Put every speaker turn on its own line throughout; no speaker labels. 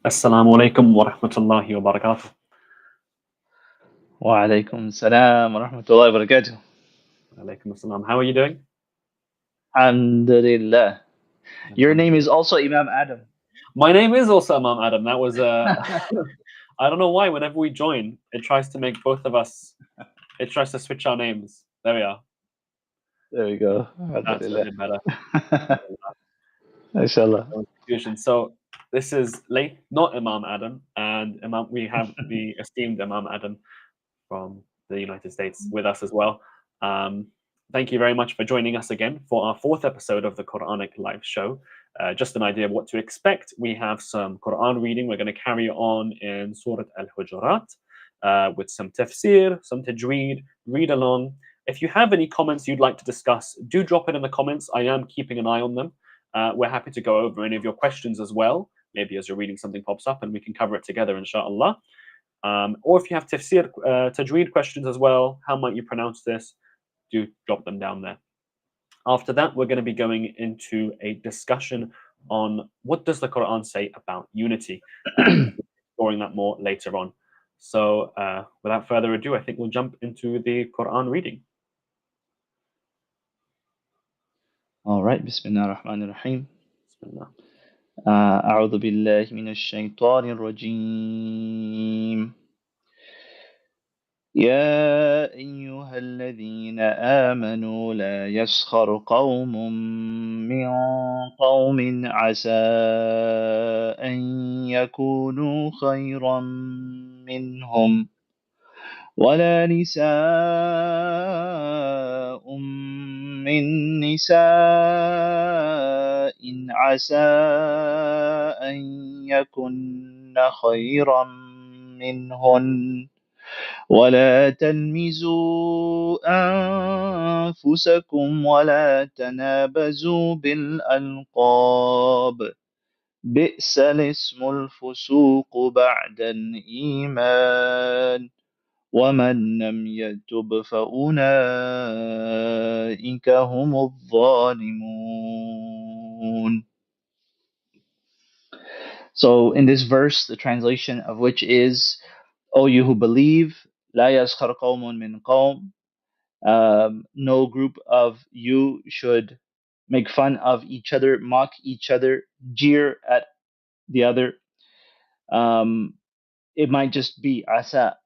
Assalamu alaikum wa rahmatullahi wa barakatuh.
وعليكم السلام ورحمة الله وبركاته.
Alaikum assalam. How are you doing?
Alhamdulillah. Your name is
Alhamdulillah.
also Imam Adam.
My name is also Imam Adam. That was I don't know why. Whenever we join, it tries to make both of us. It tries to switch our names. There we are.
There we go.
That's a
Alhamdulillah.
bit better.
MashaAllah.
No confusion. So this is late, not Imam Adam, and Imam. We have the esteemed Imam Adam from the United States with us as well. Um, thank you very much for joining us again for our fourth episode of the Quranic live show. Just an idea of what to expect. We have some Quran reading. We're going to carry on in Surah Al Hujurat with some tafsir, some tajweed, read along. If you have any comments you'd like to discuss, do drop it in the comments. I am keeping an eye on them. We're happy to go over any of your questions as well. Maybe as you're reading, something pops up and we can cover it together, inshallah. Or if you have tafsir, tajweed questions as well, how might you pronounce this? Do drop them down there. After that, we're going to be going into a discussion on what does the Quran say about unity, and exploring that more later on. So, without further ado, I think we'll jump into the Quran reading.
All right. Bismillah ar-Rahman ar-Rahim.
Bismillah.
أعوذ بالله من الشيطان الرجيم. يا أيها الذين آمنوا لا يسخر قوم من قوم عسى أن يكونوا خيرا منهم ولا نساء من نساء عسى أن يكن خيرا منهن ولا تلمزوا أنفسكم ولا تنابزوا بالألقاب بئس الاسم الفسوق بعد الإيمان ومن لم يتب فأولئك هم الظالمون. So in this verse, the translation of which is, O you who believe, لا يسخر قوم من قوم, no group of you should make fun of each other, mock each other, jeer at the other. Um, it might just be asa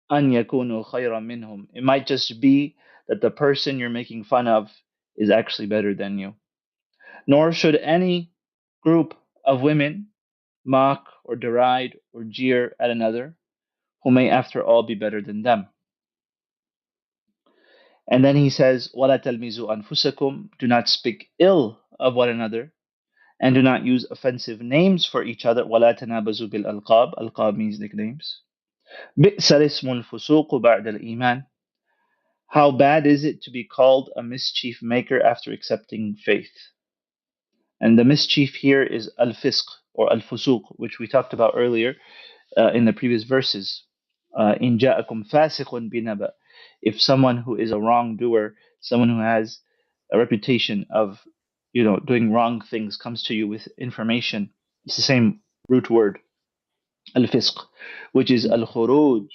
an yakunu khayran minhum. It might just be that the person you're making fun of is actually better than you. Nor should any group of women mock or deride or jeer at another who may after all be better than them. And then he says, وَلَا تَلْمِزُوا أَنفُسَكُمْ, do not speak ill of one another, and do not use offensive names for each other. وَلَا تَنَابَزُوا بِالْأَلْقَابِ, alqab means nicknames. بِئْسَ الاسم الفسوق بعد الإيمان, how bad is it to be called a mischief maker after accepting faith? And the mischief here is al-fisq or al-fusuq, which we talked about earlier in the previous verses. In ja'akum fasiqun binaba, if someone who is a wrongdoer, someone who has a reputation of doing wrong things comes to you with information, it's the same root word, al-fisq, which is al-khuruj,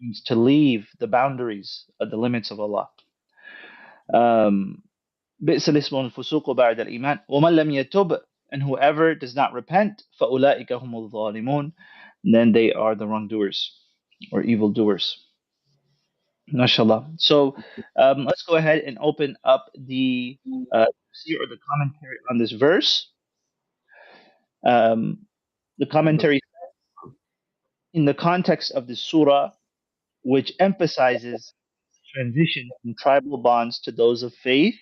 means to leave the boundaries, the limits of Allah. بئس الاسم الفسوق بعد الإيمان ومن لم يتب, and whoever does not repent, فأولئك هم الظالمون, then they are the wrongdoers or evildoers. MashaAllah. So let's go ahead and open up the tafsir or the commentary on this verse. The commentary, in the context of the surah, which emphasizes transition from tribal bonds to those of faith,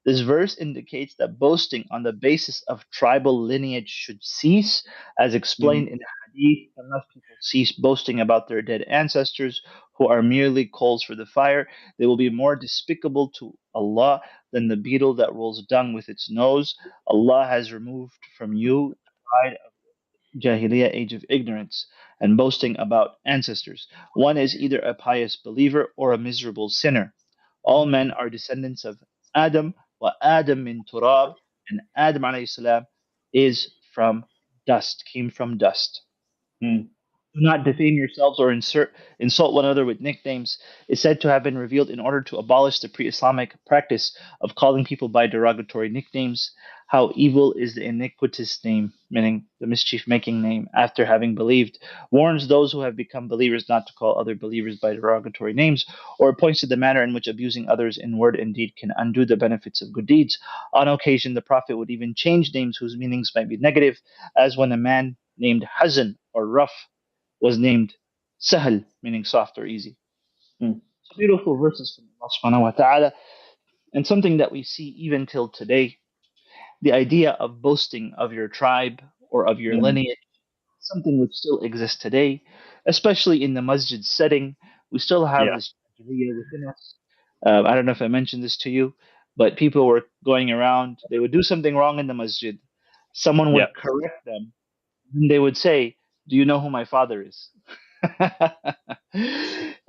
this verse indicates that boasting on the basis of tribal lineage should cease, as explained in the hadith, unless people cease boasting about their dead ancestors, who are merely coals for the fire. They will be more despicable to Allah than the beetle that rolls dung with its nose. Allah has removed from you the pride of Jahiliyyah, age of ignorance, and boasting about ancestors. One is either a pious believer or a miserable sinner. All men are descendants of Adam, wa Adam min turab, and Adam alayhi salam is from dust, came from dust.
Mm.
Do not defame yourselves or insult one another with nicknames is said to have been revealed in order to abolish the pre Islamic practice of calling people by derogatory nicknames. How evil is the iniquitous name, meaning the mischief making name, after having believed, warns those who have become believers not to call other believers by derogatory names, or points to the manner in which abusing others in word and deed can undo the benefits of good deeds. On occasion, the Prophet would even change names whose meanings might be negative, as when a man named Hazan or Rough was named Sahal, meaning soft or easy.
Mm.
So beautiful verses from Allah subhanahu wa ta'ala, and something that we see even till today. The idea of boasting of your tribe or of your
Mm.
lineage, something which still exists today, especially in the masjid setting. We still have
Yeah.
this jahiliyyah within us. I don't know if I mentioned this to you, but people were going around, they would do something wrong in the masjid. Someone
Yeah.
would correct them, and they would say, "Do you know who my father is?"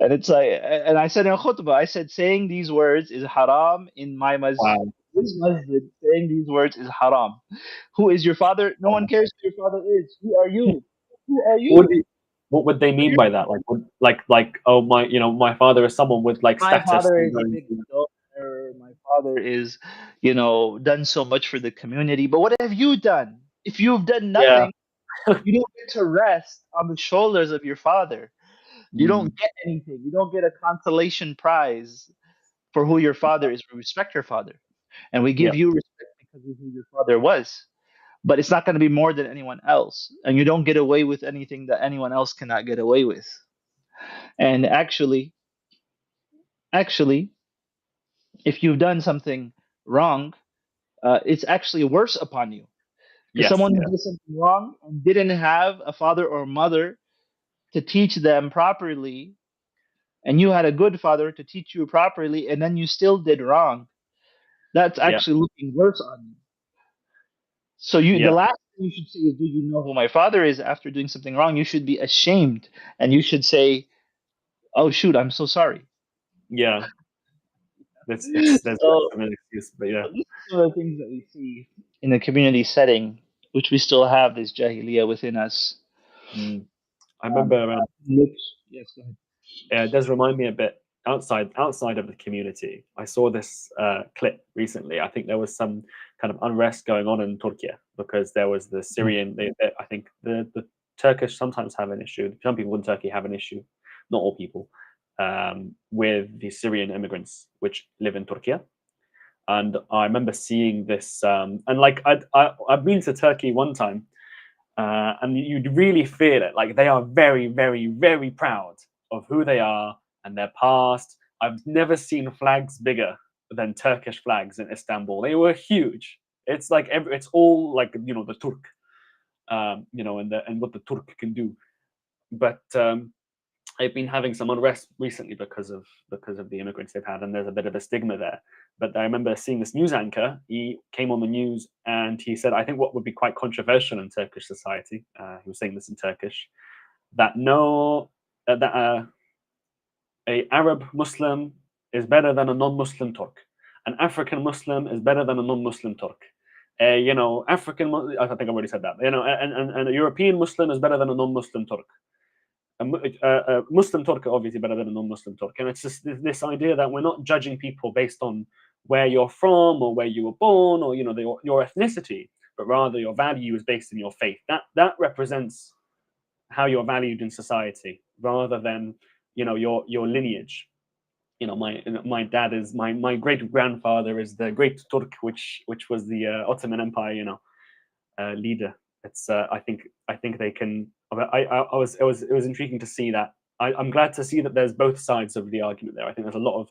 And it's like, and I said in khutbah, I said, saying these words is haram in my masjid.
Wow.
This masjid, saying these words is haram. Who is your father? No one cares who your father is. Who are you? Who are
What would
you?
you, what would they mean by that? Like, oh my, my father is someone with like
My
status.
father
And
is a
going
big
to-
donor. My father is, done so much for the community. But what have you done? If you've done
Yeah.
nothing, you don't get to rest on the shoulders of your father. You don't
Mm.
get anything. You don't get a consolation prize for who your father is. We respect your father, and we
Yeah.
give you respect because of who your father was. But it's not going to be more than anyone else, and you don't get away with anything that anyone else cannot get away with. And actually, if you've done something wrong, it's actually worse upon you because
Yes.
someone who
Yeah.
did something wrong and didn't have a father or mother to teach them properly, and you had a good father to teach you properly, and then you still did wrong. That's
Yeah.
actually looking worse on you. So the
Yeah.
last thing you should say is, "Do you know who my father is?" After doing something wrong, you should be ashamed, and you should say, "Oh shoot, I'm so sorry."
Yeah. It's there's less
So
of an excuse, but yeah.
these are some of the things that we see in the community setting, which we still have this jahiliyyah within us.
Mm. I
Um,
remember.
yes, go ahead.
It does remind me a bit outside of the community. I saw this clip recently. I think there was some kind of unrest going on in Turkey because there was the Syrian. I think the Turkish sometimes have an issue. Some people in Turkey have an issue, not all people, with the Syrian immigrants which live in Turkey. And I remember seeing this, and like I've been to Turkey one time, and you'd really feel it. Like they are very, very, very proud of who they are and their past. I've never seen flags bigger than Turkish flags in Istanbul. They were huge. It's like it's all like the Turk, and what the Turk can do. But I've been having some unrest recently because of the immigrants they've had, and there's a bit of a stigma there. But I remember seeing this news anchor. He came on the news and he said, I think what would be quite controversial in Turkish society. He was saying this in Turkish, that no, that a Arab Muslim is better than a non-Muslim Turk. An African Muslim is better than a non-Muslim Turk. I think I already said that. And a European Muslim is better than a non-Muslim Turk. A Muslim Turk are obviously better than a non-Muslim Turk, and it's just this idea that we're not judging people based on where you're from or where you were born or your ethnicity, but rather your value is based in your faith. That represents how you're valued in society, rather than your lineage. My dad is my great grandfather is the Great Turk, which was the Ottoman Empire. Leader. It's I think they can. I was it was intriguing to see that. I'm glad to see that there's both sides of the argument there. I think there's a lot of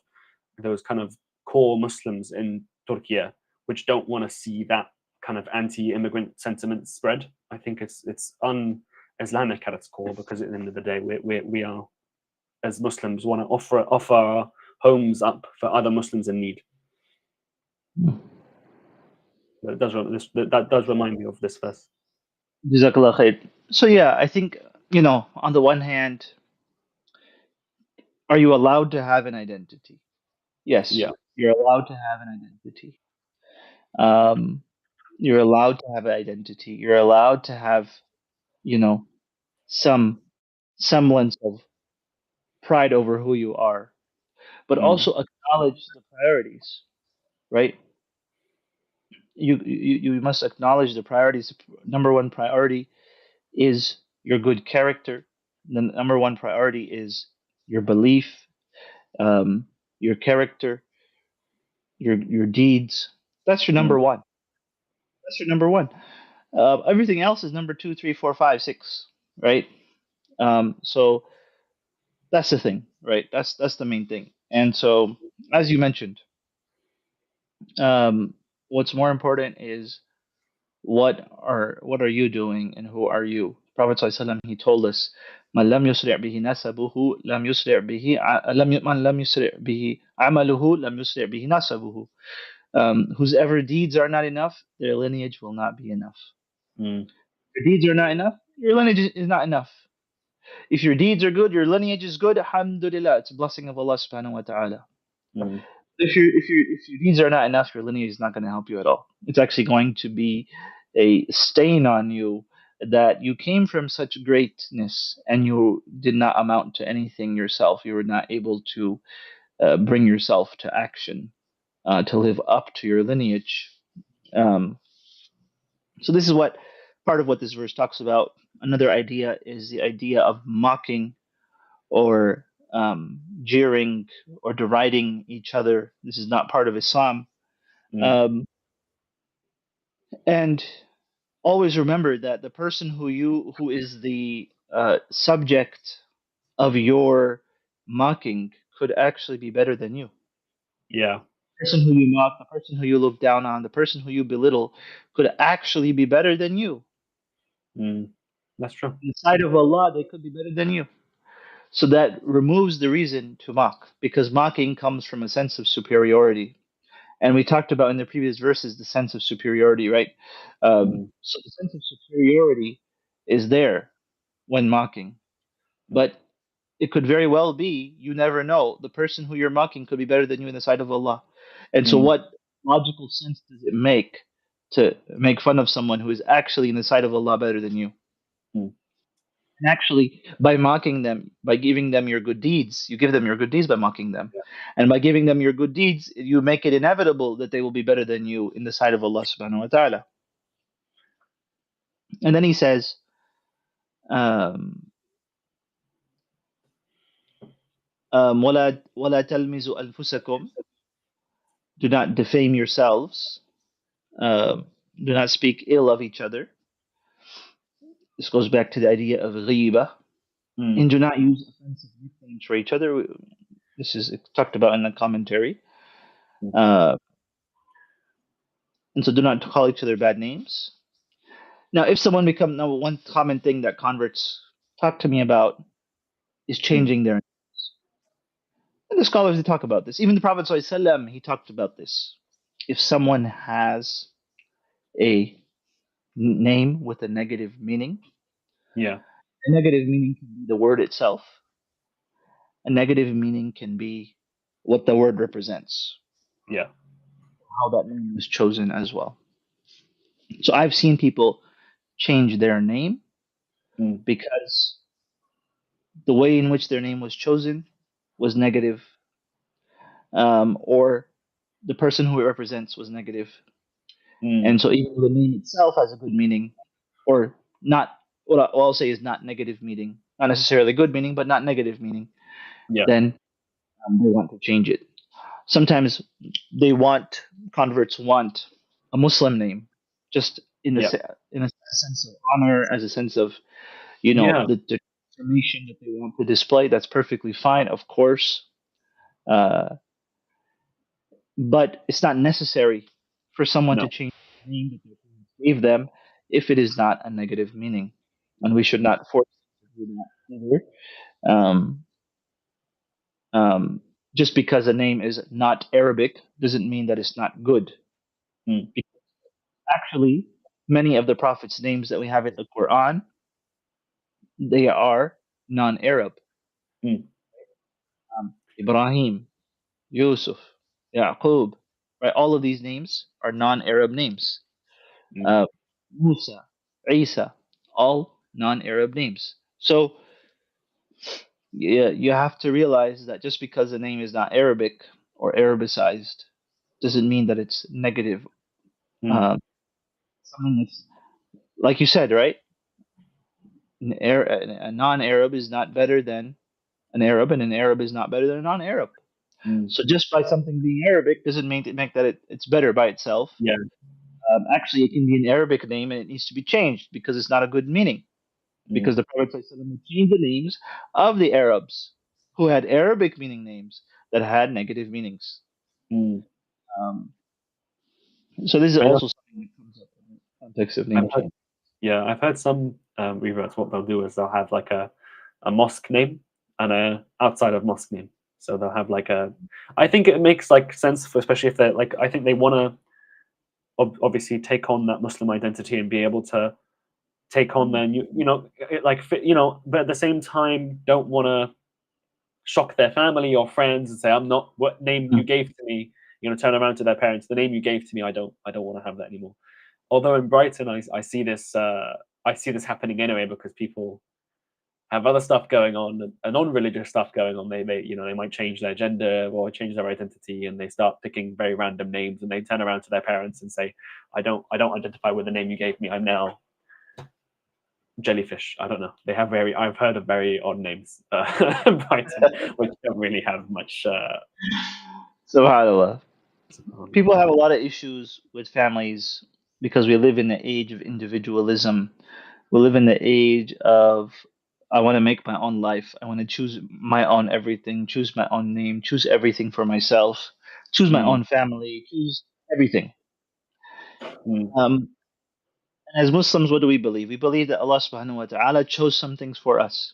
those kind of core Muslims in Turkey which don't want to see that kind of anti-immigrant sentiment spread. I think it's un-Islamic at its core, because at the end of the day we are, as Muslims, want to offer our homes up for other Muslims in need. But that does remind me of this verse.
Jazakallah khair. So yeah, I think, on the one hand, are you allowed to have an identity? Yes,
Yeah.
you're allowed to have an identity. Um, you're allowed to have an identity. You're allowed to have, you know, some semblance of pride over who you are, but
Mm.
also acknowledge the priorities, right? You must acknowledge the priorities. Number one priority is your good character. The number one priority is your belief, um, your character, your deeds. That's your
Mm.
number one. That's your number one. Everything else is number two, three, four, five, six, right? So that's the thing, right? That's the main thing. And so, as you mentioned, um, what's more important is what are you doing and who are you? Prophet ﷺ, he told us, "Man lam yusri' bihi nasabuhu, lam yusri' bihi man lam yusri' bihi amaluhu, lam yusri' bihi nasabuhu." Whose ever deeds are not enough, their lineage will not be enough.
Mm.
Your deeds are not enough, your lineage is not enough. If your deeds are good, your lineage is good, alhamdulillah, it's a blessing of Allah subhanahu wa ta'ala.
Mm.
If your deeds are not enough, your lineage is not going to help you at all. It's actually going to be a stain on you that you came from such greatness and you did not amount to anything yourself. You were not able to bring yourself to action to live up to your lineage. Um, so this is what part of what this verse talks about. Another idea is the idea of mocking or jeering or deriding each other. This is not part of Islam.
Mm.
Um, and always remember that the person who is the subject of your mocking could actually be better than you.
Yeah.
The person who you mock, the person who you look down on, the person who you belittle could actually be better than you.
Mm. That's true.
In the sight of Allah, they could be better than you. So that removes the reason to mock, because mocking comes from a sense of superiority. And we talked about in the previous verses the sense of superiority, right?
Mm.
So the sense of superiority is there when mocking,
Mm.
but it could very well be, you never know, the person who you're mocking could be better than you in the sight of Allah. And so,
Mm.
what logical sense does it make to make fun of someone who is actually in the sight of Allah better than you?
Mm.
And actually, by mocking them, by giving them your good deeds, you give them your good deeds by mocking them.
Yeah.
And by giving them your good deeds, you make it inevitable that they will be better than you in the sight of Allah subhanahu wa ta'ala. And then he says, um, وَلَا تَلْمِزُوا أَنفُسَكُمْ, do not defame yourselves, um, do not speak ill of each other. This goes back to the idea of ghiba.
Mm.
And do not use offensive nicknames for each other. This is talked about in the commentary.
Mm.
Uh, and so do not call each other bad names. Now, if someone become now one common thing that converts talk to me about is
Mm.
changing their names. And the scholars they talk about this. Even the Prophet ﷺ, he talked about this. If someone has a name with a negative meaning,
Yeah.
a negative meaning can be the word itself. A negative meaning can be what the word represents,
Yeah.
how that name was chosen as well. So I've seen people change their name
Mm.
because the way in which their name was chosen was negative, or the person who it represents was negative.
Mm.
And so even though the name itself has a good meaning, or not, what I'll say is not negative meaning, not necessarily good meaning, but not negative meaning,
Yeah.
then they want to change it. Sometimes they want converts want a Muslim name, just
Yeah.
in a sense of honor, as a sense of
Yeah.
the information that they want to display. That's perfectly fine, of course, uh, but it's not necessary for someone to
No.
change the name that their parents gave them if it is not a negative meaning, and we should not force them to do that either. Um, um, just because a name is not Arabic doesn't mean that it's not good.
Mm.
Actually, many of the prophets' names that we have in the Quran, they are non-Arab.
Mm.
Ibrahim, Yusuf, Yaqub, right? All of these names are non-Arab names.
Mm.
Uh, Musa, Isa, all non-Arab names. So yeah, you have to realize that just because the name is not Arabic or Arabicized doesn't mean that it's negative.
Mm,
Um, something that's like you said, right? A non-Arab is not better than an Arab, and an Arab is not better than a non-Arab.
mm,
So just by something being Arabic doesn't mean to make that it's better by itself.
yeah.
Actually, it can be an Arabic name and it needs to be changed because it's not a good meaning.
Mm,
Because the Prophet ﷺ changed the names of the Arabs who had Arabic meaning names that had negative meanings.
mm.
Um, so this is
I know.
also something that comes up in the context of
I've
name
heard,
change.
yeah, I've heard some reverts. What they'll do is they'll have like a mosque name and a outside of mosque name. So they'll have like a. I think it makes like sense for especially if they're like. I think they want to obviously take on that Muslim identity and be able to take on then you know like you know, but at the same time don't want to shock their family or friends and say I'm not what name
Mm.
you gave to me. You know, turn around to their parents. The name you gave to me, I don't want to have that anymore. Although in Brighton, I see this I see this happening anyway because people have other stuff going on, and non-religious stuff going on. They you know they might change their gender or change their identity, and they start picking very random names, and they turn around to their parents and say, I don't identify with the name you gave me. I'm now jellyfish. I don't know. They have very I've heard of very odd names in Brighton, which don't really have much.
Subhanallah.
Um,
People have a lot of issues with families because we live in the age of individualism. We live in the age of I want to make my own life. I want to choose my own everything, choose my own name, choose everything for myself, choose my
mm,
own family, choose everything.
mm,
And as Muslims, what do we believe? We believe that Allah subhanahu wa ta'ala chose some things for us.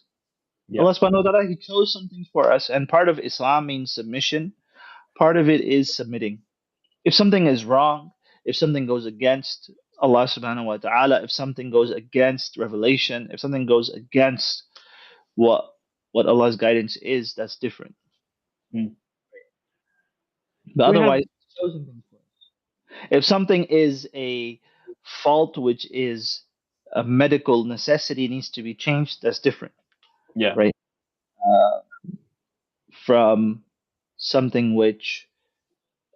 yeah.
Allah subhanahu wa ta'ala, He chose some things for us. And part of Islam means submission. Part of it is submitting. If something is wrong, if something goes against Allah subhanahu wa ta'ala, if something goes against revelation, if something goes against what what Allah's guidance is, that's different.
Mm.
But
Do we have?
otherwise, He's chosen things for us. If something is a fault which is a medical necessity needs to be changed, that's different,
Yeah.
right? Uh, from something which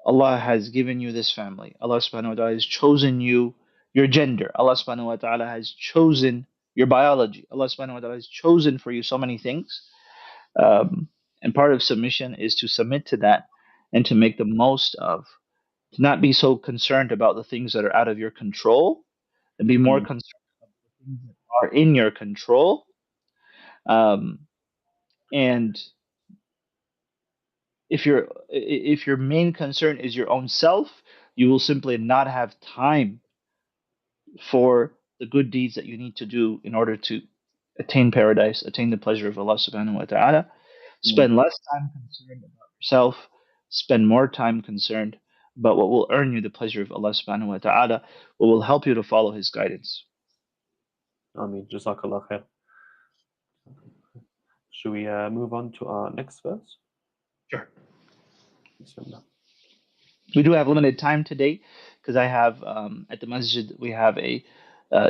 Allah has given you this family. Allah subhanahu wa ta'ala has chosen you, your gender. Allah subhanahu wa ta'ala has chosen your biology. Allah subhanahu wa ta'ala has chosen for you so many things. Um, and part of submission is to submit to that and to make the most of, to not be so concerned about the things that are out of your control and be more
Mm,
concerned about the things that are in your control. Um, and if your main concern is your own self, you will simply not have time for the good deeds that you need to do in order to attain paradise, attain the pleasure of Allah subhanahu wa ta'ala.
mm.
Spend less time concerned about yourself, spend more time concerned about what will earn you the pleasure of Allah subhanahu wa ta'ala, what will help you to follow His guidance.
I mean, Jazakallah khair. Should we move on to our next verse?
Sure.
Bismillah.
We do have limited time today because I have at the masjid we have a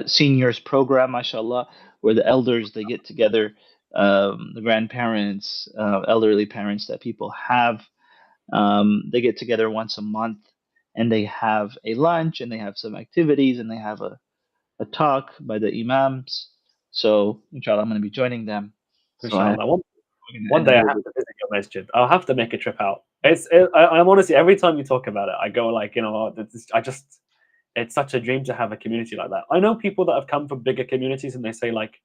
seniors program, mashallah, where the elders they get together, the grandparents, elderly parents that people have, they get together once a month and they have a lunch and they have some activities and they have a talk by the imams. So inshallah, I'm going to be joining them. So I'm
Inshallah. One
going to
day
add
I
a
have
little
to visit your masjid. I'll have to make a trip out. I'm honestly every time you talk about it, I go like, you know, I just it's such a dream to have a community like that. I know people that have come from bigger communities and they say like,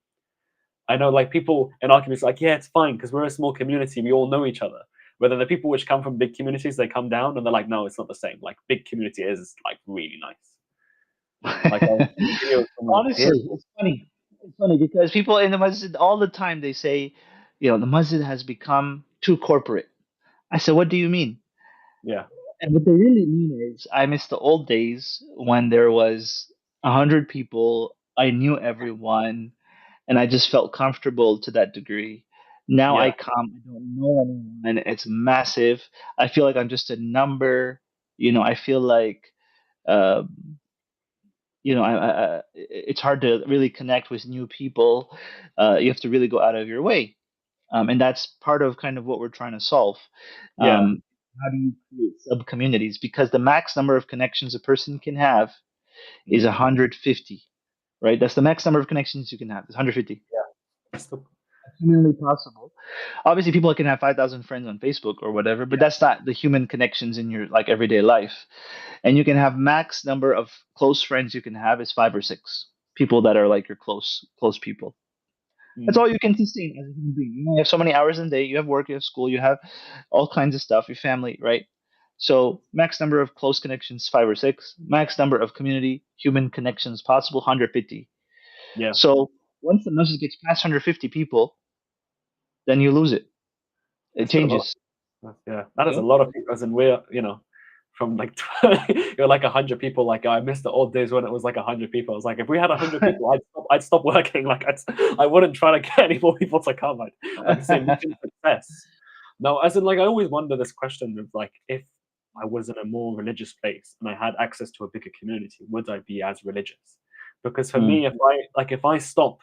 I know like people in our community like, yeah, it's fine because we're a small community, we all know each other. Whether the people which come from big communities, they come down and they're like, no, it's not the same. Like big community is like really nice. Like I was
bit.
in a video with someone here.
Honestly, it's funny. It's funny because people in the masjid all the time they say, the masjid has become too corporate. I said, what do you mean?
Yeah,
And what they really mean is, I miss the old days when there was 100 people. I knew everyone, and I just felt comfortable to that degree. Now I
yeah,
come, I don't know anyone. It's massive. I feel like I'm just a number. I feel like, um, it's hard to really connect with new people. You have to really go out of your way, and that's part of kind of what we're trying to solve.
Yeah.
How do you create sub communities? Because the max number of connections a person can have is
Mm.
150, right? That's the max number of connections you can have. It's 150.
Yeah. That's the,
Humanly possible. Obviously, people can have 5,000 friends on Facebook or whatever, but
yeah.
that's not the human connections in your like everyday life. And you can have max number of close friends you can have is 5 or 6 people that are like your close people. That's
Mm.
all you can sustain as a human being. You have so many hours in a day. You have work, you have school, you have all kinds of stuff. Your family, right? So max number of close connections 5 or 6. Max number of community human connections possible 150.
Yeah.
So once the message gets past 150 people, then you lose it. It
That's still a lot.
changes.
Yeah, that
You
is a
know?
lot of people. As in, we're from like you're like 100 people. Like I miss the old days when it was like 100 people. It's like if we had 100 people, I'd stop working. Like I wouldn't try to get any more people to come. I'd say mission success. No, as in like I always wonder this question of like if I was in a more religious place and I had access to a bigger community, would I be as religious? Because for
Mm,
me, if I stop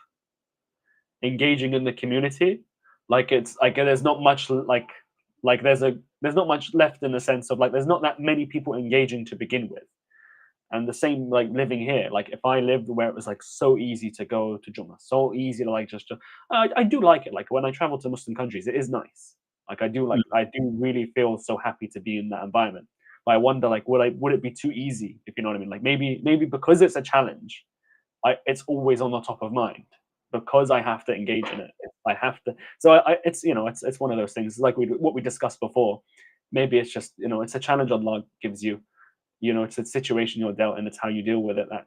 engaging in the community, like it's like there's not much like there's not much left in the sense of like there's not that many people engaging to begin with. And the same like living here, like if I lived where it was like so easy to go to Jumma, so easy to like I do like it. Like when I travel to Muslim countries, it is nice. Like
mm,
I do really feel so happy to be in that environment. But I wonder like would it be too easy, if you know what I mean? Like maybe because it's a challenge, it's always on the top of mind because I have to engage in it. I have to. So it's it's one of those things like what we discussed before. Maybe it's just it's a challenge Allah gives you. It's a situation you're dealt, and it's how you deal with it that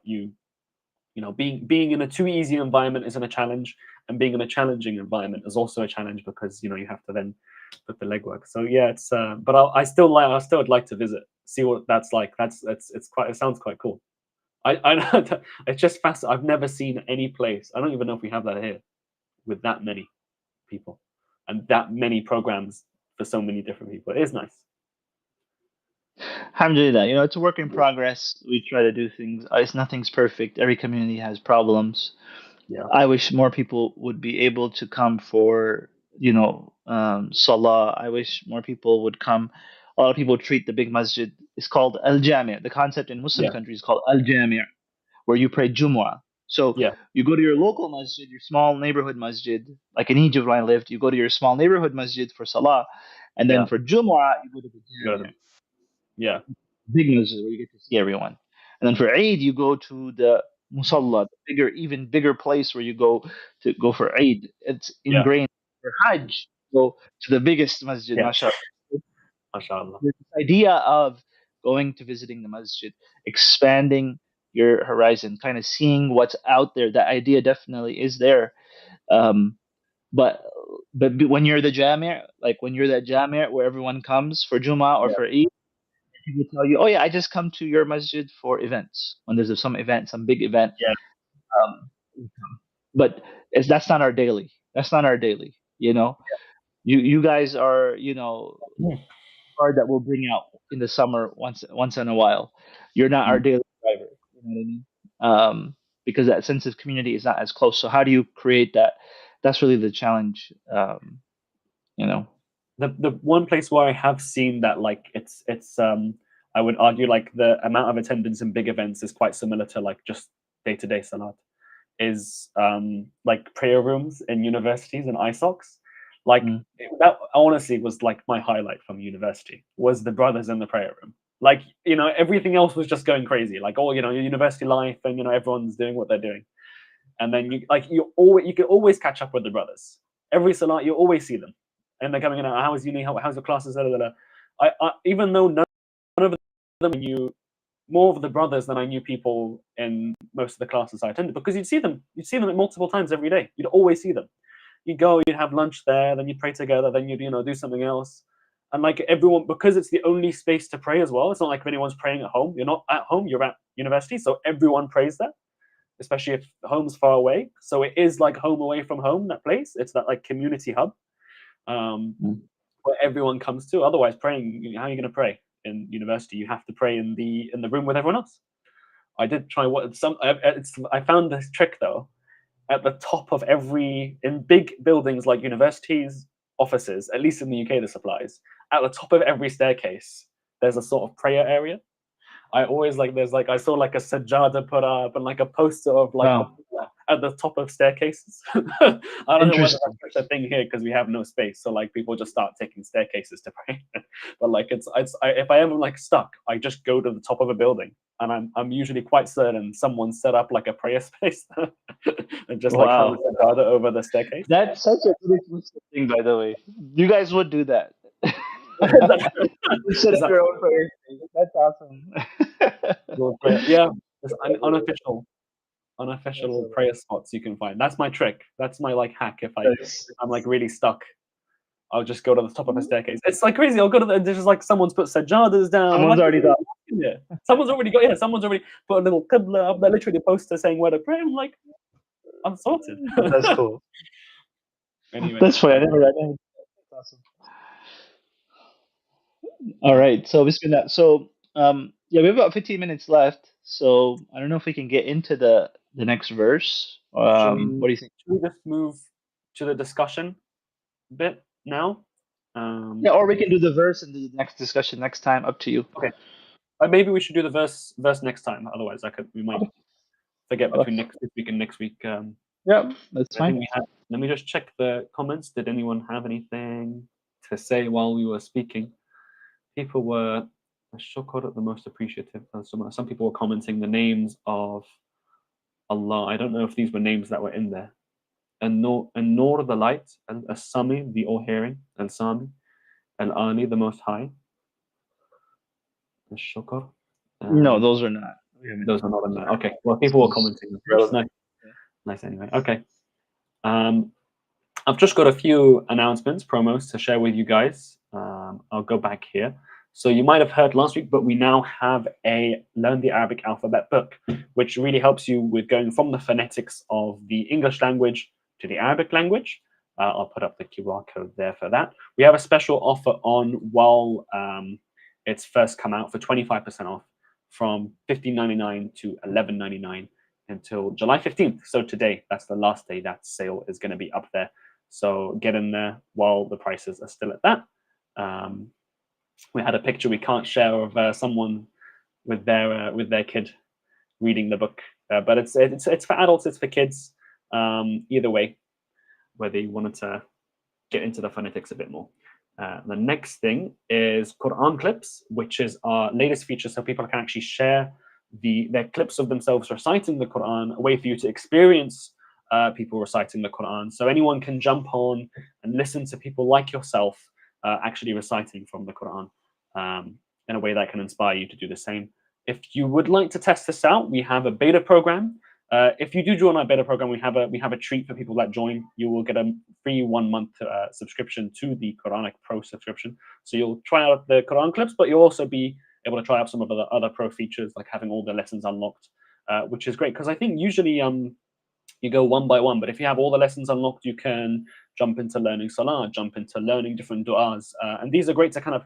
being in a too easy environment isn't a challenge, and being in a challenging environment is also a challenge because you have to then put the legwork. So yeah, it's but I still would like to visit, see what that's like. It's quite. It sounds quite cool. I know that it's just fast. I've never seen any place. I don't even know if we have that here with that many people and that many programs for so many different people. It is nice.
Alhamdulillah, it's a work in progress. We try to do things. It's nothing's perfect. Every community has problems.
Yeah,
I wish more people would be able to come for, Salah. I wish more people would come. A lot of people treat the big masjid. It's called Al Jami'. The concept in Muslim
yeah,
countries is called Al Jami', where you pray Jumu'ah. So
yeah,
you go to your local masjid, your small neighborhood masjid. Like in Egypt, when I lived, you go to your small neighborhood masjid for Salah, and then
yeah.
for Jumu'ah, you go to the
You got
Jami',
them. Yeah,
big masjid where you get to see everyone. And then for Eid, you go to the Musalla, the bigger, even bigger place where you go for Eid. It's
yeah,
ingrained. For Hajj, go to the biggest masjid,
yeah.
mashallah.
MashaAllah.
This idea of going to visiting the masjid, expanding your horizon, kind of seeing what's out there. That idea definitely is there. Um, but when you're the Jami', like when you're that Jami' where everyone comes for Juma or
Yeah,
for Eid, people tell you, "Oh yeah, I just come to your masjid for events. When there's some event, some big event,
yeah,
we come." But that's not our daily. That's not our daily. You guys are
yeah.
card that we'll bring out in the summer once in a while. You're not our
Mm.
daily driver. You know what I mean? Because that sense of community is not as close. So how do you create that? That's really the challenge. You know.
The one place where I have seen that like it's I would argue like the amount of attendance in big events is quite similar to like just day-to-day salat is like prayer rooms in universities and ISOCs. Like
Mm.
that honestly was like my highlight from university was the brothers in the prayer room. Like, everything else was just going crazy. Like, oh, your university life and everyone's doing what they're doing. And then you can always catch up with the brothers. Every salat you always see them. And they're coming in, how's uni, how's your classes, da, da, da. Even though none of them knew more of the brothers than I knew people in most of the classes I attended because you'd see them multiple times every day. You'd always see them. You'd go, you'd have lunch there, then you'd pray together, then you'd do something else. And like everyone, because it's the only space to pray as well. It's not like if anyone's praying at home. You're not at home. You're at university, so everyone prays there, especially if home's far away. So it is like home away from home. That place, it's that like community hub um,
Mm.
where everyone comes to. Otherwise, praying, how are you going to pray in university? You have to pray in the room with everyone else. I did try what some. I found this trick though. At the top of in big buildings like universities, offices, at least in the UK, this applies. At the top of every staircase, there's a sort of prayer area. I always like there's like I saw like a sajada put up and like a poster of like the
Wow,
at the top of staircases. I don't know whether
interesting.
that's such a thing here because we have no space, so like people just start taking staircases to pray. But like if I ever like stuck, I just go to the top of a building, and I'm usually quite certain someone set up like a prayer space and just like hung
Wow,
a sajada over the staircase.
that's such a really interesting thing, by the way. You guys would do that. You set
Is
up
that
your own prayer stage. That's awesome.
your prayer? Yeah, it's
That's
unofficial
so
prayer spots you can find. That's my trick. That's my like hack.
nice.
If I'm like really stuck, I'll just go to the top of a staircase. It's like crazy. I'll go to there's just like someone's put sajadas down. I'm
Someone's
like,
already done.
yeah. Someone's already got someone's already put a little qibla up there, literally a poster saying where to pray. I'm like, I'm sorted.
That's cool.
Anyway,
That's funny. I never. That's awesome. All right. So Bismillah. So yeah, we have about 15 minutes left. So I don't know if we can get into the next verse. What do you think?
should we just move to the discussion bit now?
Yeah, or we can do the verse and the next discussion next time. Up to you.
Okay. Maybe we should do the verse next time. Otherwise, we might
Okay.
forget between
خلاص.
next week and next week.
Yeah, that's
I think
fine.
we had. Let me just check the comments. Did anyone have anything to say while we were speaking? People were shukr, the most appreciative. Some people were commenting the names of Allah. I don't know if these were names that were in there. And Nur the light, and As-Sami the all-hearing, and Sami, and Ali the most high, and Shukr.
No, those are not. We haven't.
Those are not in there.
Sorry.
Okay. Well,
This
people were
was
commenting, which is
relevant.
nice. Nice anyway. Okay. Um, I've just got a few announcements, promos to share with you guys. I'll go back here. So you might have heard last week, but we now have a Learn the Arabic Alphabet book, which really helps you with going from the phonetics of the English language to the Arabic language. I'll put up the QR code there for that. We have a special offer on while it's first come out for 25% off from $15.99 to $11.99 until July 15th. So today, that's the last day that sale is going to be up there. So get in there while the prices are still at that. We had a picture we can't share of someone with their kid reading the book, but it's for adults, it's for kids. Either way, whether you wanted to get into the phonetics a bit more. The next thing is Quran clips, which is our latest feature, so people can actually share their clips of themselves reciting the Quran, a way for you to experience people reciting the Quran. So anyone can jump on and listen to people like yourself actually reciting from the Quran in a way that can inspire you to do the same. If you would like to test this out, we have a beta program. If you do join our beta program, we have a treat for people that join. You will get a free 1 month subscription to the Quranic Pro subscription. So you'll try out the Quran clips, but you'll also be able to try out some of the other pro features, like having all the lessons unlocked, which is great. Because I think usually you go one by one, but if you have all the lessons unlocked, you can jump into learning Salah, jump into learning different du'as. And these are great to kind of,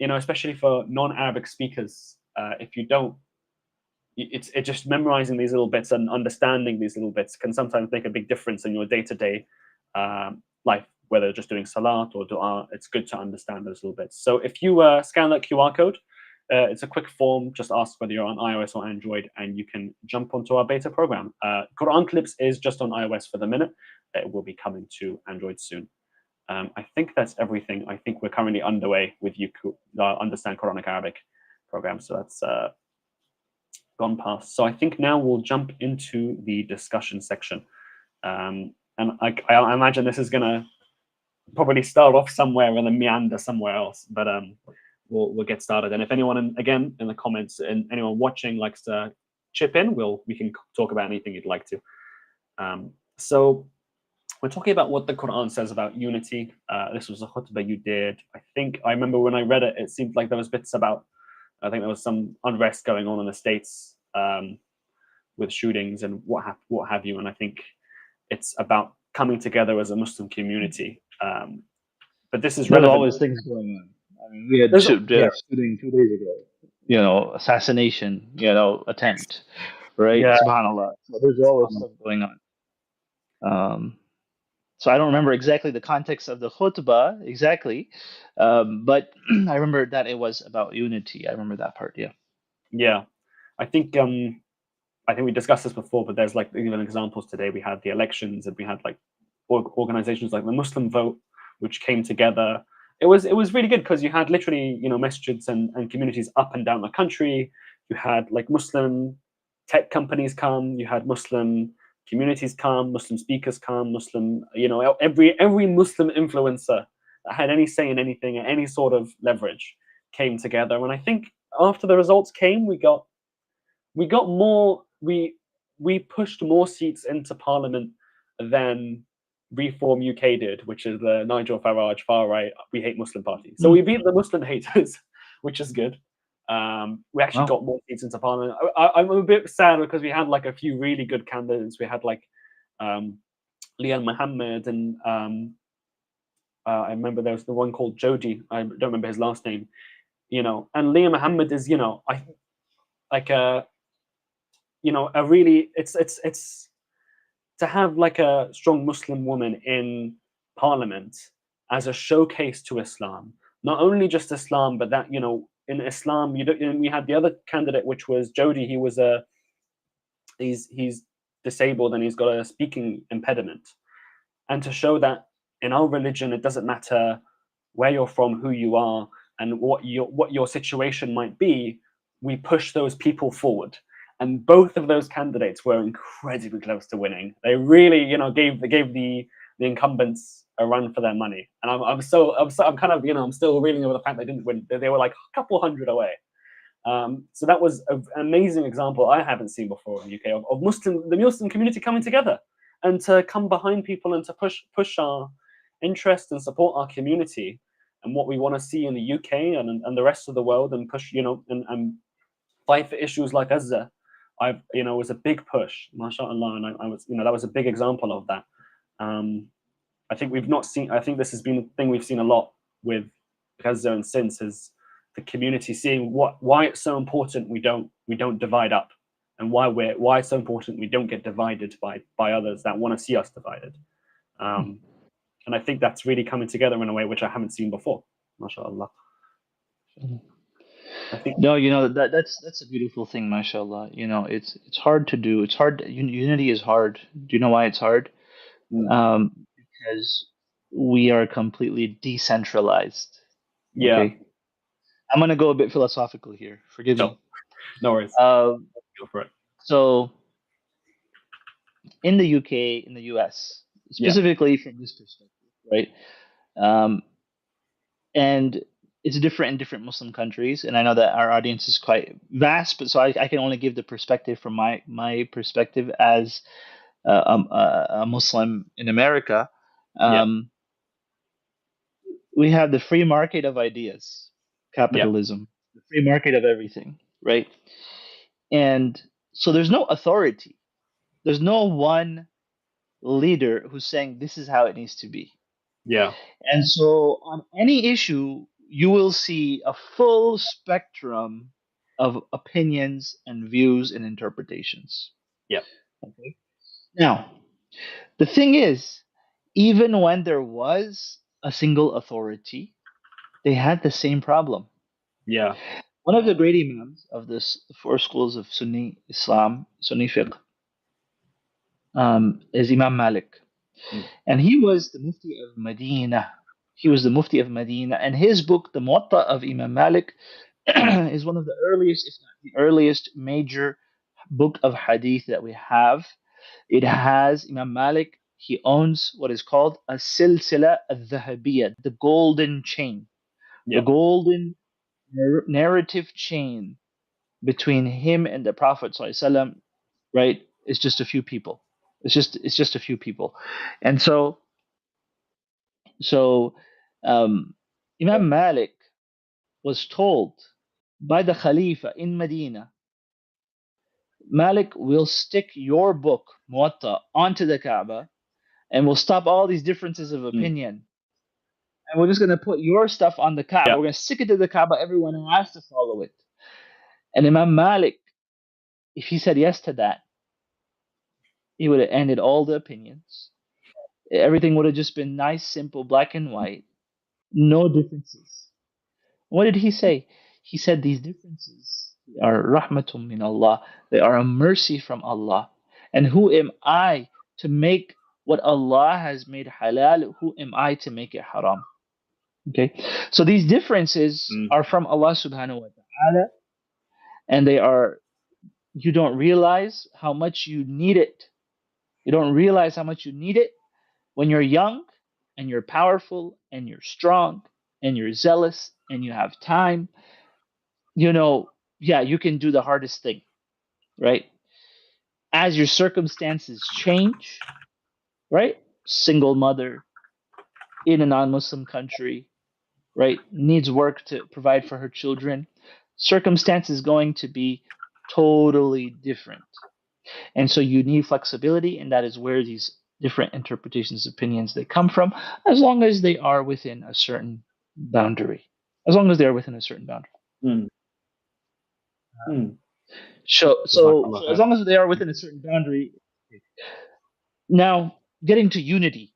especially for non-Arabic speakers, if you don't, it's just memorizing these little bits and understanding these little bits can sometimes make a big difference in your day-to-day life, whether just doing salat or dua. It's good to understand those little bits. So if you scan that QR code, it's a quick form. Just ask whether you're on iOS or Android, and you can jump onto our beta program. Quran Clips is just on iOS for the minute. It will be coming to Android soon. I think that's everything. I think we're currently underway with you Understand Quranic Arabic program. So that's gone past. So I think now we'll jump into the discussion section. And I imagine this is going to probably start off somewhere and then meander somewhere else. But we'll get started. And if anyone, again, in the comments, and anyone watching likes to chip in, we can talk about anything you'd like to. So we're talking about what the Quran says about unity. This was a khutbah you did. I remember when I read it, it seemed like there was bits about, I think there was some unrest going on in the States with shootings and what have you. And I think it's about coming together as a Muslim community. But this is
There's
relevant.
always things going on. I mean, we had
Yeah.
shooting 2 days ago. assassination, attempt, right?
Yeah.
Subhanallah. So there's always stuff going on. Um, so I don't remember exactly the context of the khutbah exactly, but I remember that it was about unity. I remember that part. Yeah.
Yeah. I think I think we discussed this before, but there's like even examples today. We had the elections, and we had like organizations like the Muslim Vote, which came together. It was really good because you had literally masjids and communities up and down the country. You had like Muslim tech companies come. You had Muslim communities come. Muslim speakers come. Muslim every Muslim influencer that had any say in anything, any sort of leverage, came together. And I think after the results came, we got more we pushed more seats into parliament than Reform UK did, which is the Nigel Farage far right We Hate Muslim party. So
Mm.
we beat the Muslim haters, which is good. We actually
Wow.
got more seats into parliament. I'm a bit sad because we had like a few really good candidates. We had like um, Lian Mohammed and I remember there was the one called Jodi. I don't remember his last name. And Lian Mohammed is I like a really it's to have like a strong Muslim woman in parliament as a showcase to Islam. Not only just Islam, but that in Islam you don't. We had the other candidate, which was Jodi. He's disabled and he's got a speaking impediment, and to show that in our religion it doesn't matter where you're from, who you are, and what your situation might be. We push those people forward, and both of those candidates were incredibly close to winning. They really gave the incumbents a run for their money. And I'm kind of I'm still reeling over the fact they didn't win. They were like a couple hundred away. So that was an amazing example I haven't seen before in the UK of the Muslim community coming together and to come behind people and to push our interest and support our community and what we want to see in the UK and the rest of the world, and push and fight for issues like Gaza. It was a big push, mashallah, and I was that was a big example of that. Um, I think we've not seen. I think this has been a thing we've seen a lot with Gaza and since is the community seeing why it's so important we don't divide up, and why it's so important we don't get divided by others that want to see us divided. Um, and I think that's really coming together in a way which I haven't seen before. MashaAllah.
Mhm.
I think.
No, that's a beautiful thing, mashallah. It's hard to do. It's hard. Unity is hard. Do you know why it's hard?
Mm,
Because we are completely decentralized.
yeah.
Okay, I'm gonna go a bit philosophical here. Forgive
Sure.
me.
No worries.
Um,
Go for it.
so in the UK, in the US,
Yeah.
specifically from this perspective, right? Um, and it's different in different Muslim countries. And I know that our audience is quite vast, but so I can only give the perspective from my perspective as a Muslim in America.
Yeah.
Um, we have the free market of ideas,
Yeah.
capitalism, the free market of everything, right? And so there's no authority. There's no one leader who's saying this is how it needs to be.
Yeah.
And so on any issue, you will see a full spectrum of opinions and views and interpretations.
Yeah.
Okay. Now, the thing is, even when there was a single authority, they had the same problem.
Yeah.
One of the great imams of this four schools of Sunni Islam, Sunni fiqh, is Imam Malik.
Mm,
And he was the Mufti of Medina. He was the Mufti of Medina. And his book, The Muwatta of Imam Malik,
mm,
is one of the earliest, if not the earliest, major book of hadith that we have. It has Imam Malik. He owns what is called a silsila al-dhahabiyya, the golden chain, the
yeah.
golden narrative chain between him and the Prophet ﷺ, right? It's just a few people. It's just a few people, and so um, Imam Malik was told by the Khalifa in Medina, Malik will stick your book Muwatta onto the Kaaba, and we'll stop all these differences of
Mm,
opinion, and we're just going to put your stuff on the Kaaba.
yeah.
We're going to stick it to the Kaaba. Everyone has to follow it. And Imam Malik, if he said yes to that, he would have ended all the opinions. Everything would have just been nice, simple, black and white, no differences. What did he say? He said these differences are rahmatum min Allah. They are a mercy from Allah. And who am I to make what Allah has made halal? Who am I to make it haram? Okay. So these differences
Mm.
are from Allah subhanahu wa ta'ala, and they are, you don't realize how much you need it. You don't realize how much you need it when you're young and you're powerful and you're strong and you're zealous and you have time. You know, yeah, you can do the hardest thing, right? As your circumstances change, right? Single mother in a non Muslim country, right? Needs work to provide for her children. Circumstance is going to be totally different. And so you need flexibility, and that is where these different interpretations, opinions, they come from, as long as they are within a certain boundary. As long as they are within a certain boundary.
Mm. Mm.
So as
Jazakallah
long as they are within a certain boundary. Now, getting to unity.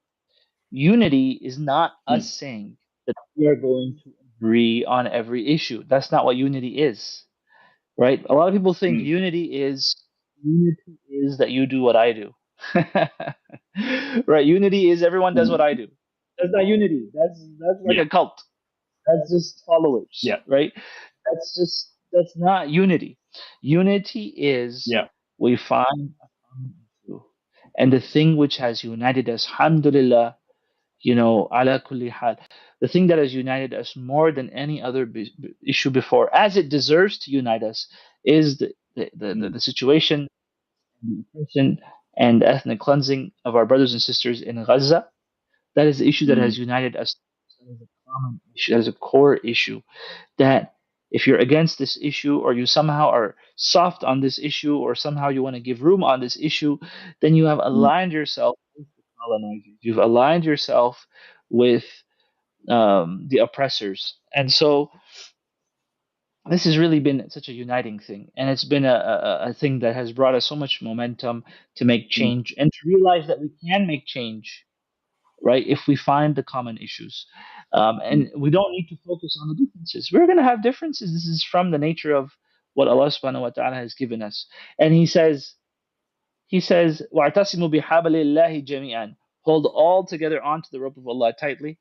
Unity is not us
khair.
saying that we are going to agree on every issue. That's not what unity is, right? A lot of people think
Mm.
unity is that you do what I do. Right? Unity is everyone does what
Mm.
I do. That's not unity. That's like
Yeah.
a cult. That's just followers,
Yeah.
right? That's not unity. Unity is
Yeah.
we find a common issue. And the thing which has united us, alhamdulillah, ala kulli hal, the thing that has united us more than any other issue before, as it deserves to unite us, is
Mm.
the situation, the oppression, and the ethnic cleansing of our brothers and sisters in Gaza. That is the issue that
Mm.
has united us. That is a common issue. That is a core issue. That if you're against this issue, or you somehow are soft on this issue, or somehow you want to give room on this issue, then you have
Mm.
aligned yourself with the colonizers. You've aligned yourself with the oppressors. And so this has really been such a uniting thing. And it's been a thing that has brought us so much momentum to make
Mm.
change and to realize that we can make change, right? If we find the common issues.
Mm.
And we don't need to focus on the differences. We're going to have differences. This is from the nature of what Allah subhanahu wa ta'ala has given us. And he says, وَاعْتَصِمُوا بِحَبْلِ اللَّهِ جَمِيعًا. Hold all together onto the rope of Allah tightly.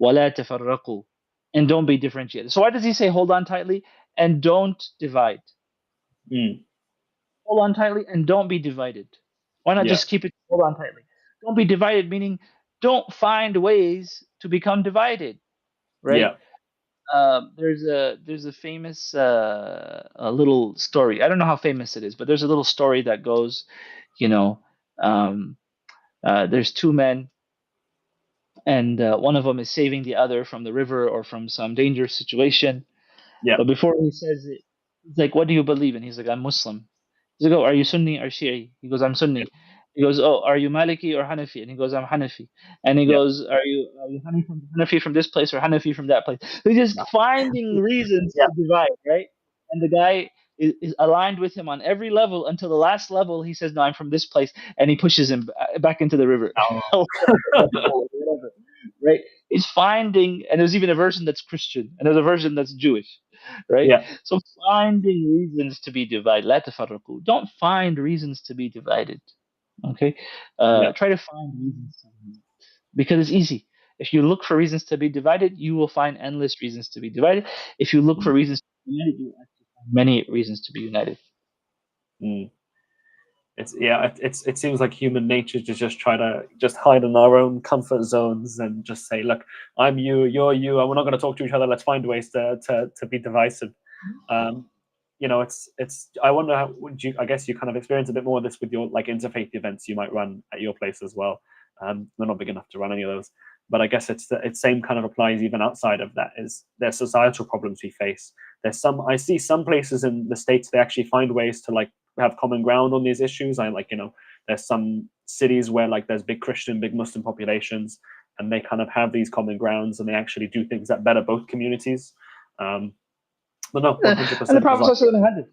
وَلَا تَفَرَّقُوا. And don't be differentiated. So why does he say hold on tightly and don't divide?
Mm.
Hold on tightly and don't be divided. Why not
Yeah.
just keep it hold on tightly? Don't be divided, meaning don't find ways to become divided, right?
Yeah.
There's a famous a little story. I don't know how famous it is, but there's a little story that goes, you know, um, there's two men, and one of them is saving the other from the river or from some dangerous situation.
Yeah.
But before he says it, he's like, "What do you believe in?" He's like, "I'm Muslim." He's like, "Oh, are you Sunni or Shi'i?" He goes, "I'm
Yeah.
Sunni." He goes, "Oh, are you Maliki or Hanafi?" And he goes, "I'm Hanafi." And he
Yeah.
goes, "Are you Hanafi from this place or Hanafi from that place?" He's just
No.
finding reasons
Yeah.
to divide, right? And the guy is aligned with him on every level until the last level. He says, "No, I'm from this place," and he pushes him back into the river,
Oh.
or whatever, right? He's finding, and there's even a version that's Christian, and there's a version that's Jewish, right?
Yeah.
So finding reasons to be divided. لا تفرقوا. Don't find reasons to be divided. Okay,
Yeah.
try to find reasons to be divided. Because it's easy. If you look for reasons to be divided, you will find endless reasons to be divided. If you look for
Mm.
reasons to be united, you will actually find many reasons to be united.
Mm. It seems like human nature to just try to just hide in our own comfort zones and just say, look, I'm you, you're you, and we're not going to talk to each other. Let's find ways to be divisive. Um, it's. I wonder how would you. I guess you kind of experience a bit more of this with your like interfaith events you might run at your place as well. We're not big enough to run any of those, but I guess it's same kind of applies even outside of that. Is there's societal problems we face. There's some I see some places in the states they actually find ways to like have common ground on these issues. I like there's some cities where like there's big Christian, big Muslim populations, and they kind of have these common grounds and they actually do things that better both communities. Um, No,
And the
100%.
Prophet ﷺ had this.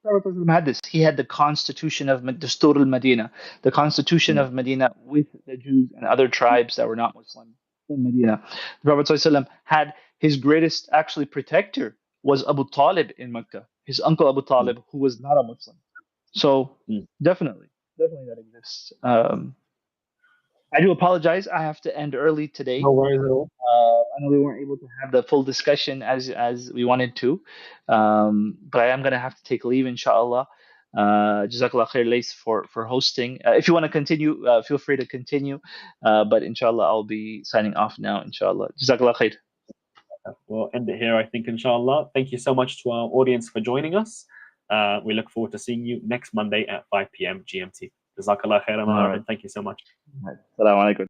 Prophet ﷺ had this. He had the constitution of Dastur al-Medina, the constitution of Medina with the Jews and other tribes that were not Muslim in Medina. The Prophet ﷺ had his greatest actually protector was Abu Talib in Mecca, his uncle Abu Talib, who was not a Muslim. So definitely, definitely that exists. I do apologize. I have to end early today.
No worries at all.
I know we weren't able to have the full discussion as we wanted to, but I am gonna have to take leave, inshallah. Jazakallah khair, Lace, for hosting. If you want to continue, feel free to continue. But inshallah, I'll be signing off now. Inshallah, Jazakallah khair.
We'll end it here, I think, inshallah. Thank you so much to our audience for joining us. We look forward to seeing you next Monday at 5 p.m. GMT. Jazakallah khair,
All right.
Thank you so much.
Assalamu alaikum.